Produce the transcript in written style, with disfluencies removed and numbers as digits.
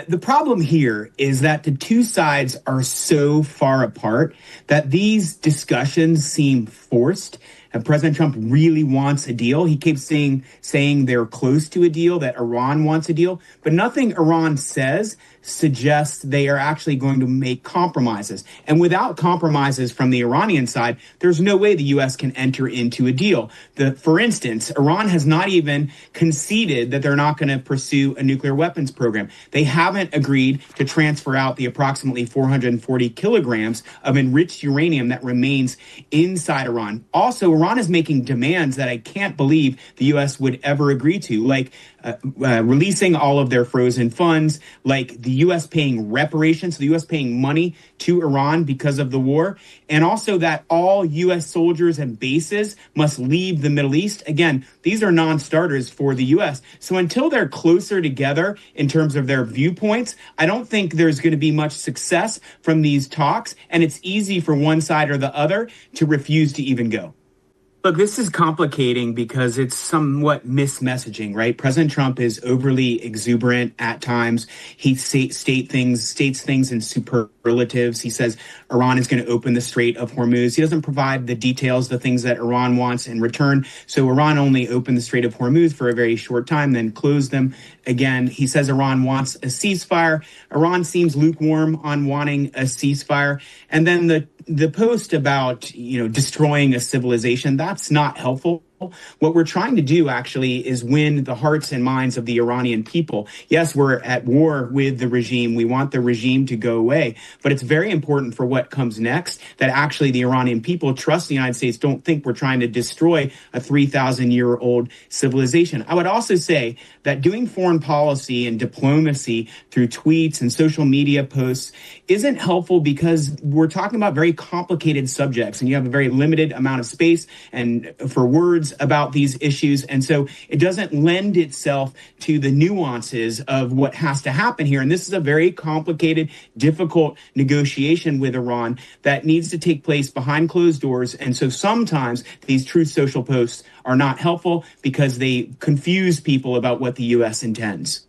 The problem here is that the two sides are so far apart that these discussions seem forced. And President Trump really wants a deal. He keeps saying they're close to a deal, that Iran wants a deal, but nothing Iran says suggests they are actually going to make compromises. And without compromises from the Iranian side, there's no way the U.S. can enter into a deal. For instance, Iran has not even conceded that they're not going to pursue a nuclear weapons program. They haven't agreed to transfer out the approximately 440 kilograms of enriched uranium that remains inside Iran. Also, Iran is making demands that I can't believe the U.S. would ever agree to, like releasing all of their frozen funds, like the U.S. paying reparations, the U.S. paying money to Iran because of the war, and also that all U.S. soldiers and bases must leave the Middle East. Again, these are non-starters for the U.S. So until they're closer together in terms of their viewpoints, I don't think there's going to be much success from these talks, and it's easy for one side or the other to refuse to even go. Look, this is complicating because it's somewhat mismessaging, right? President Trump is overly exuberant at times. He states things in superlatives. He says Iran is going to open the Strait of Hormuz. He doesn't provide the details, the things that Iran wants in return. So Iran only opened the Strait of Hormuz for a very short time, then closed them again. He says Iran wants a ceasefire. Iran seems lukewarm on wanting a ceasefire. And then the post about, destroying a civilization, that's not helpful. What we're trying to do actually is win the hearts and minds of the Iranian people. Yes, we're at war with the regime. We want the regime to go away. But it's very important for what comes next that actually the Iranian people trust the United States, don't think we're trying to destroy a 3,000-year-old civilization. I would also say that doing foreign policy and diplomacy through tweets and social media posts isn't helpful because we're talking about very complicated subjects and you have a very limited amount of space and for words about these issues. And so it doesn't lend itself to the nuances of what has to happen here. And this is a very complicated, difficult negotiation with Iran that needs to take place behind closed doors. And so sometimes these Truth Social posts are not helpful because they confuse people about what the U.S. intends.